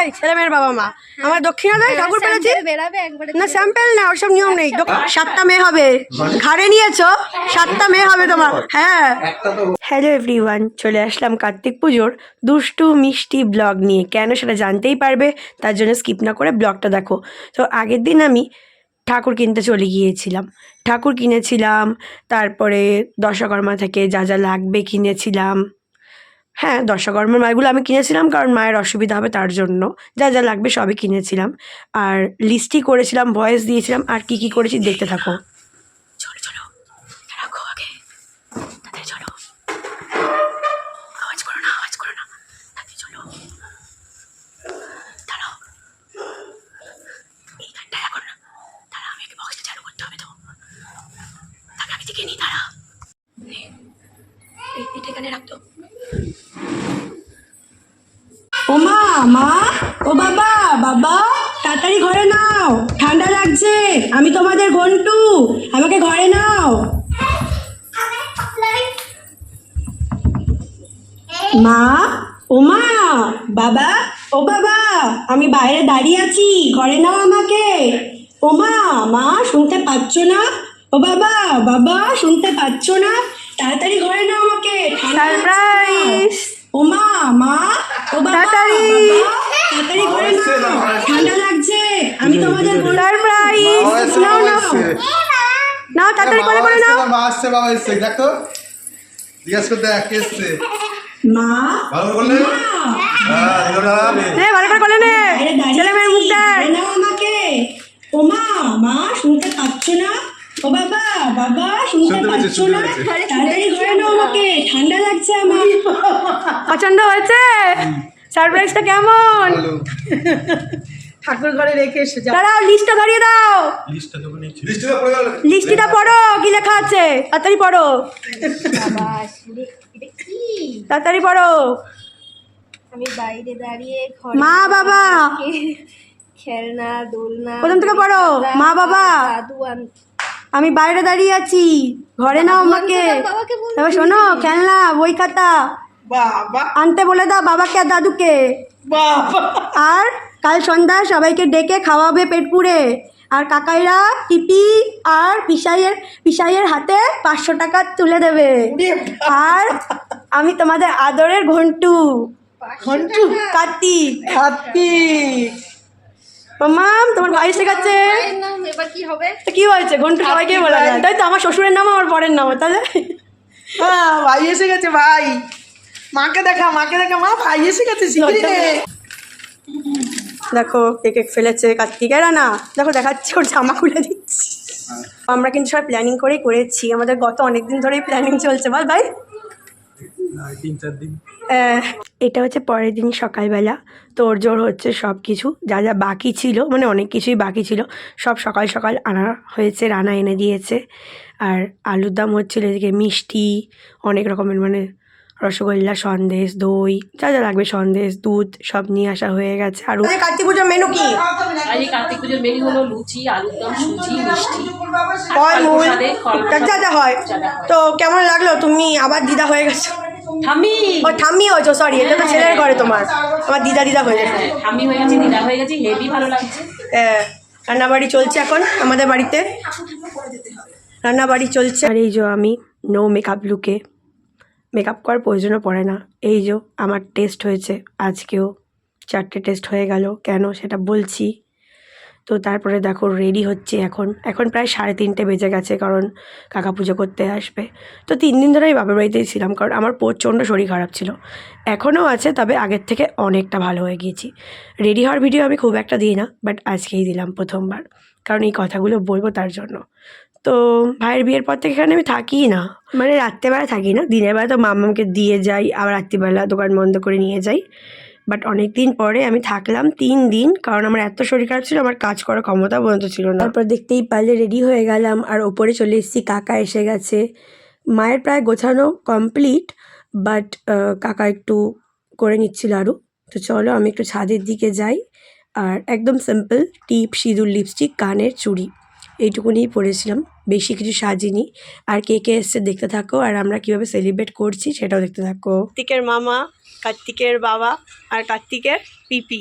এই ছেলে মেয়ের বাবা মা আমার দক্ষিণা দেয় ঠাকুর পেরেছি না স্যাম্পেল না ওসব নিয়ম নেই 7টা মেয়ে হবে ঘাড়ে নিয়েছো 7টা মেয়ে হবে তোমার হ্যাঁ হ্যালো এভরিওয়ান চলে আসলাম কার্তিক পুজোর দুষ্টু মিষ্টি ব্লগ নিয়ে কেন সেটা জানতেই পারবে তার জন্য স্কিপ না করে ব্লগটা দেখো তো আগের দিন আমি ঠাকুর কিনতে চলে গিয়েছিলাম ঠাকুর কিনেছিলাম তারপরে দশকর্মা থেকে যা যা লাগবে কিনেছিলাম হ্যাঁ দশকর্মার মালগুলো আমি কিনেছিলাম কারণ মায়ের অসুবিধা হবে তার জন্য যা যা লাগবে সবই কিনেছিলাম আর লিস্টই করেছিলাম ভয়েস দিয়েছিলাম আর কি কি করেছি দেখতে থাকো চলো চলো রাখো আগে তাড়াতাড়ি চলো আওয়াজ করো না তাড়াতাড়ি চলো দাঁড়াও এই গানটা এখন না দাঁড়া আমি আগে বক্সটা চালু করতে হবে তো তাকে আমি দেখে নিই দাঁড়া এটা এখানে রাখতো ও মা ও বাবা তাড়াতাড়ি ঘরে নাও ঠান্ডা লাগছে আমি তোমাদের ঘন্টু আমাকে ঘরে নাও মা বাবা ও বাবা আমি বাইরে দাঁড়িয়ে আছি ঘরে নাও আমাকে ও মা শুনতে পাচ্ছ না ও বাবা শুনতে পাচ্ছ না তাড়াতাড়ি ঘরে নাও আমাকে সারপ্রাইজ ও মা ও তাড়াতাড়ি ঘরে নাও ঠান্ডা লাগছে আমি তোমাদের সারপ্রাইজ নাও তাড়াতাড়ি করে নাও মা আসছে বাবা এসছে দেখো জিজ্ঞাসা করতে এক এসছে মা ভালো করলে হ্যাঁ নে ভালো করে বলে নে ছেলে মেয়ের মুখ দেখ নাও আমাকে ও মা শুনতে পাচ্ছ না ও বাবা শুনতে পাচ্ছ না তাড়াতাড়ি ঘরে নাও আমাকে ঠান্ডা লাগছে আমার পছন্দ হয়েছে সারপ্রাইজটা কেমন ঠাকুর ঘরে রেখে এসে দাঁড়াও লিস্টটা ধরিয়ে দাও লিস্টটা পড়ো কি লেখা আছে তাড়াতাড়ি পড়ো তাড়াতাড়ি পড়ো আমি বাইরে দাঁড়িয়ে মা বাবা খেলনা দোলনা প্রথম থেকে পড়ো মা বাবা দাদু আমি বাইরে দাঁড়িয়ে আছি ঘরে নাও আমাকে তবে শোনো খেলনা বই খাতা আনতে বলে দাও বাবাকে আর দাদুকে আর কাল সন্ধ্যায় সবাইকে ডেকে খাওয়াবে পেট পুড়ে আর কাকাইরা টিপি আর পিসাইয়ের হাতে 500 টাকা তুলে দেবে আর আমি তোমাদের আদরের ঘন্টু কার্তিক মাম তোমার ভাই শেখাচ্ছে এবার কি হবে তো কি হয়েছে ঘন্টু সবাইকে বলা যায় তাই তো আমার শ্বশুরের নাম আমার পরের নাম তাহলে হ্যাঁ ভাই এসে গেছে ভাই মাকে দেখা মা ভাই এসে গেছে দেখো কেক ফেলেছে কার্তিকেরা না দেখো দেখাচ্ছি ওর জামা খুলে দিচ্ছি আমরা কিন্তু সবাই প্ল্যানিং করেই করেছি আমাদের গত অনেকদিন ধরেই প্ল্যানিং চলছে বল ভাই 3-4 দিন এটা হচ্ছে পরের দিন সকালবেলা তোড়জোড় হচ্ছে সব কিছু যা যা বাকি ছিল মানে অনেক কিছুই বাকি ছিল সব সকাল সকাল আনা হয়েছে রানা এনে দিয়েছে আর আলুর দাম হচ্ছিল এদিকে মিষ্টি অনেক রকমের মানে রসগোল্লা সন্দেশ দই যা যা লাগবে সন্দেশ দুধ সব নিয়ে আসা হয়ে গেছে আর কার্তিক পুজোর মেনু কি আজকে কার্তিক পুজোর মেনু হলো লুচি আলুর দম সুজি মিষ্টি ফলমূল যা যা হয় তো কেমন লাগলো তুমি আবার দিদা হয়ে গেছো ঠাম্মি হয়েছো সরি এটা তো ছেলের ঘরে তোমার দিদা হয়ে গেছে ঠাম্মি হয়ে গেছে দিদা হয়ে গেছে হেভি ভালো লাগছে রান্নাবাড়ি চলছে এখন আমাদের বাড়িতে রান্নাবাড়ি চলছে আর এই যে আমি নো মেকআপ লুকে মেকআপ করার প্রয়োজনও পড়ে না এই যে আমার টেস্ট হয়েছে আজকেও 4টে টেস্ট হয়ে গেল কেন সেটা বলছি তো তারপরে দেখো রেডি হচ্ছে এখন প্রায় 3:30 বেজে গেছে কারণ কাকা পুজো করতে আসবে তো 3 দিন ধরে আমি বাপের বাড়িতেই ছিলাম কারণ আমার প্রচণ্ড শরীর খারাপ ছিল এখনও আছে তবে আগের থেকে অনেকটা ভালো হয়ে গিয়েছি রেডি হওয়ার ভিডিও আমি খুব একটা দিই না বাট আজকেই দিলাম প্রথমবার কারণ এই কথাগুলো বলবো তার জন্য তো ভাইয়ের বিয়ের পর থেকে এখানে আমি থাকি না মানে রাত্রেবেলা থাকি না দিনের বেলা তো মামাকে দিয়ে যাই আবার রাত্রিবেলা দোকান বন্ধ করে নিয়ে যাই বাট অনেক দিন পরে আমি থাকলাম 3 দিন কারণ আমার এত শরীর খারাপ ছিল আমার কাজ করার ক্ষমতা পর্যন্ত ছিল না তারপর দেখতেই পারলে রেডি হয়ে গেলাম আর ওপরে চলে এসেছি কাকা এসে গেছে মায়ের প্রায় গোছানো কমপ্লিট বাট কাকা একটু করে নিচ্ছিল আরও তো চলো আমি একটু ছাদের দিকে যাই আর একদম সিম্পল টিপ সিঁদুর লিপস্টিক কানের চুড়ি এইটুকুনি পরেছিলাম বেশি কিছু সাজিনি আর কে কে এসছে দেখতে থাকো আর আমরা কীভাবে সেলিব্রেট করছি সেটাও দেখতে থাকো কার্তিকের মামা কার্তিকের বাবা আর কার্তিকের পিপি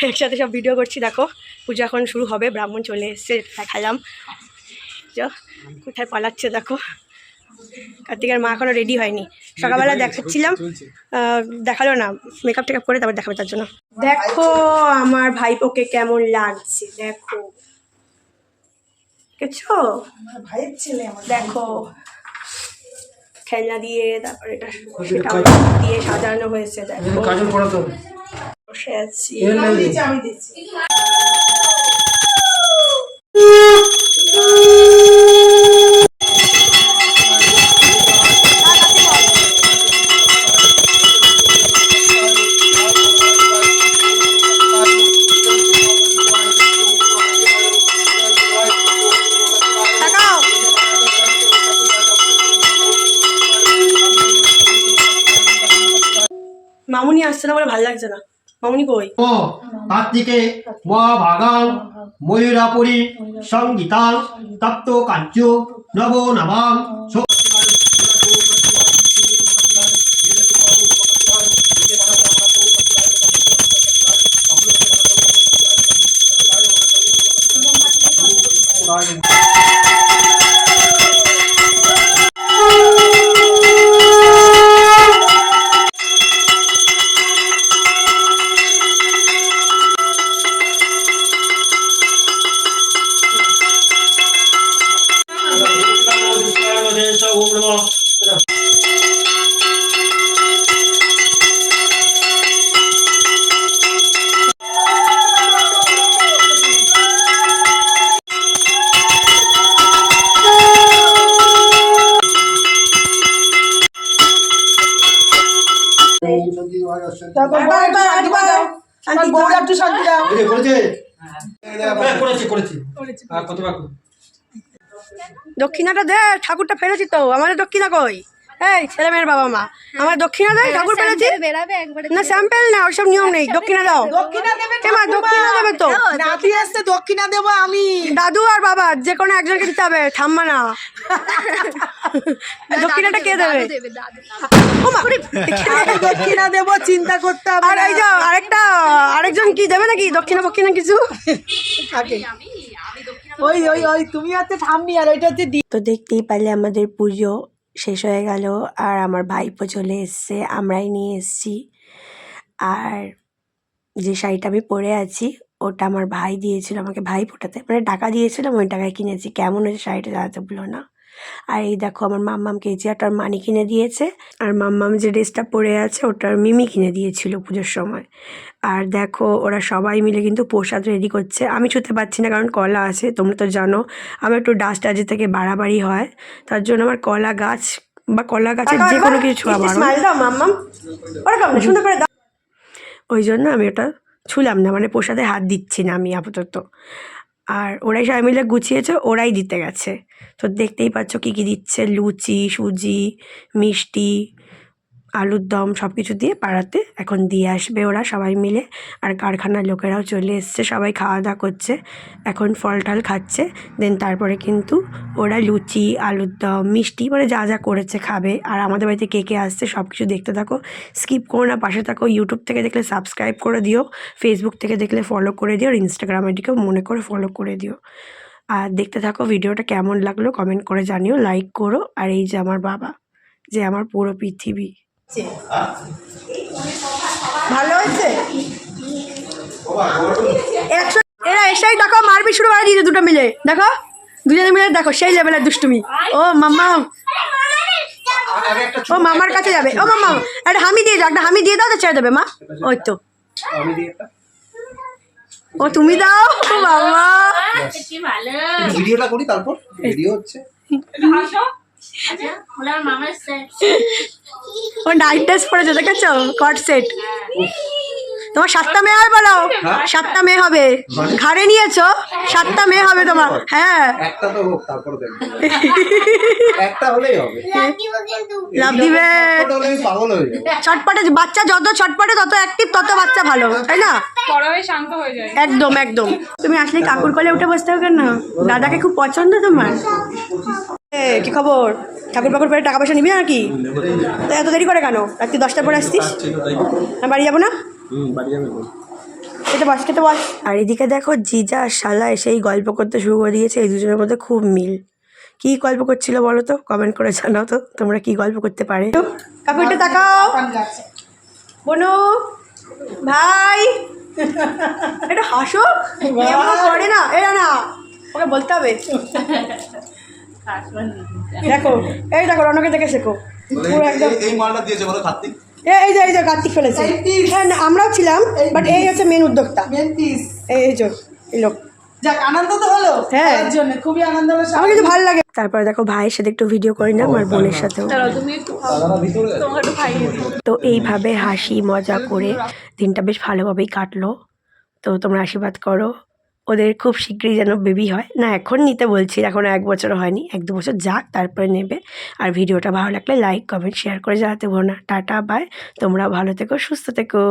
একসাথে সব ভিডিও করছি। দেখো পূজা এখন শুরু হবে, ব্রাহ্মণ চলে এসছে, দেখালাম। কোথায় পালাচ্ছে দেখো। কার্তিকের মা এখনও রেডি হয়নি, সকালবেলা দেখাচ্ছিলাম, দেখালো না, মেকআপ টেকআপ করে তারপর দেখাবে তার জন্য। দেখো আমার ভাইপোকে কেমন লাগছে, দেখো দেখেছো ভাইয়ের ছেলে আমার। দেখো খেলনা দিয়ে, তারপর এটা সেটা দিয়ে সাজানো হয়েছে। দেখো বসে আছি। আমি দিচ্ছি। তাকাও। মামুনি আসছে না বলে ভালো লাগছে না। মামুনি কই? কার্তিকে মহাভাগাং ময়ূরাপুরী সংগীতাং তপ্ত কার্য নব নবাং। দক্ষিণাটা দে, ঠাকুরটা ফেলেছি তো, আমাদের দক্ষিণা কই? এই ছেলে মেয়ের বাবা মা, আমার দক্ষিণা দেয়, ঠাকুর ফেলেছি বেরাবে একবারে। না, স্যাম্পেল না, ওইসব নিয়ম নেই। দক্ষিণা দাও। দক্ষিণা দেবে মা দক্ষিণা দেবে তো, নাতি আসতে দক্ষিণা দেবো আমি। দাদু আর বাবা যে কোনো একজনকে দিতে হবে, থাম্মা না। দক্ষিণাটা কে দেবে? ও মা, আমি দক্ষিণা দেবো, চিন্তা করতে হবে আর এই যে আরেকজন কি দেবে নাকি দক্ষিণা ফক্ষিণা কিছু? ওই ওই ওই তুমি হচ্ছে ঠাম্মি আর ওইটা হচ্ছে তো দেখতেই পারলে আমাদের পুজো শেষ হয়ে গেল, আর আমার ভাইপো চলে এসছে, আমরাই নিয়ে এসছি। আর যে শাড়িটা আমি পরে আছি ওটা আমার ভাই দিয়েছিল আমাকে, ভাই ফোটাতে মানে টাকা দিয়েছিলাম, ওই টাকায় কিনেছি। কেমন হয়েছে শাড়িটা জানাতে ভুলো না। আর এই দেখো আমার মাম্মামকে এই চেয়ারটার মানি কিনে দিয়েছে, আর মাম্মাম যে ড্রেসটা পরে আছে ওটার মিমি কিনে দিয়েছিল পুজোর সময়। আর দেখো ওরা সবাই মিলে কিন্তু প্রসাদ রেডি করছে। আমি ছুতে পারছি না কারণ কলা আছে, তোমরা তো জানো আমার একটু ডাস্ট আজ থেকে বাড়াবাড়ি হয়, তার জন্য আমার কলা গাছ বা কলা গাছের যে কোনো কিছু ছোঁয়া বাড়ো, ওই জন্য আমি ওটা ছুলাম না, মানে প্রসাদে হাত দিচ্ছি না আমি আপাতত। আর ওরাই সবাই মিলে গুছিয়েছে, ওরাই দিতে গেছে। তো দেখতেই পাচ্ছ কী কী দিচ্ছে, লুচি, সুজি, মিষ্টি, আলুর দম সব কিছু দিয়ে পাড়াতে এখন দিয়ে আসবে ওরা সবাই মিলে। আর কারখানার লোকেরাও চলে এসছে, সবাই খাওয়া দাওয়া করছে, এখন ফল টল খাচ্ছে। দেন তারপরে কিন্তু ওরা লুচি, আলুর দম, মিষ্টি মানে যা যা করেছে খাবে। আর আমাদের বাড়িতে কে কে আসছে সব কিছু দেখতে থাকো, স্কিপ করো না, পাশে থাকো। ইউটিউব থেকে দেখলে সাবস্ক্রাইব করে দিও, ফেসবুক থেকে দেখলে ফলো করে দিও, আর ইনস্টাগ্রাম আইডিকেও মনে করে ফলো করে দিও। আর দেখতে থাকো ভিডিওটা কেমন লাগলো কমেন্ট করে জানিও, লাইক করো। আর এই যে আমার বাবা, যে আমার পুরো পৃথিবী। ভালো হয়েছে। এরা এসেই দেখো মারবি শুরু করে দিয়েছে দুটো মিলে, দেখো দুজনে মিলে দেখো সেই লেভেলের দুষ্টুমি। ও মাম্মা, ও মামার কাছে যাবে। ও মাম্মা একটা হামি দিয়ে দাও, একটা হামি দিয়ে দাও তো ছেড়ে দেবে মা। ওই তো ও তুমি দাও বাবা। ভিডিওটা করি, তারপর ভিডিও হচ্ছে। ও নাইট ড্রেস পরেছে দেখেছো, কট সেট। তোমার 7টা মেয়ে হবে বলো, 7টা মেয়ে হবে, ঘাড়ে নিয়েছো 7টা মেয়ে হবে তোমার। হ্যাঁ একটা তো হোক, তারপর দেখব। একটা হলেই হবে। লাভ দিবে, পাগল হয়ে যাবে। ছটপটে বাচ্চা যত ছটপটে তত অ্যাক্টিভ তত বাচ্চা ভালো, তাই না? শান্ত হয়ে যায় একদম একদম। তুমি আসলে কাকুর কোলে উঠে বসতে হবে কেন? দাদাকে খুব পছন্দ তোমার। কি খবর? ঠাকুর পাকুর পরে টাকা পয়সা নিবি নাকি? তো এত দেরি করে কেন? রাত্রি 10টার পরে আসছিস? না বাড়ি যাবো না? খেতে বস, খেতে বস। আর এদিকে দেখো জিজা আর শালা এসেই গল্প করতে শুরু করে দিয়েছে। এই দুজনের মধ্যে খুব মিল। কি গল্প করছিল বলো তো? কমেন্ট করে জানাও তো তোমরা কি গল্প করতে পারে। কাকু একটু তাকাও। বোনো ভাই এটা হাসো, এমন করে না, এরা না ওকে বলতে হবে। দেখো এই দেখো রনকে দেখে শেখো পুরো একদম। এই মালটা দিয়েছে বলো কার্তিক। এই যে কার্তিক ফেলেছে। হ্যাঁ না, আমরাও ছিলাম, বাট এই হচ্ছে মেন উদ্যোক্তা। এই যে এই লোক। যাক আনন্দ তো হলো, হ্যাঁ তার জন্য খুবই আনন্দ হলো। আমার কিন্তু ভালো লাগে। তারপরে দেখো ভাইয়ের সাথে একটু ভিডিও করি না, আমার বোনের সাথেও। তুমি একটু তোমাকে একটু খাইয়ে দিও। তো এইভাবে হাসি মজা করে দিনটা বেশ ভালোভাবেই কাটলো। তো তোমরা আশীর্বাদ করো ওদের খুব শীঘ্রই যেন বেবি হয়। না এখন নিতে বলছি, এখন 1 বছর হয়নি, 1-2 বছর যাক তারপরে নেবে। আর ভিডিওটা ভালো লাগলে লাইক কমেন্ট শেয়ার করে জানাতে ভুলো না। টাটা বাই, তোমরা ভালো থেকো, সুস্থ থেকো।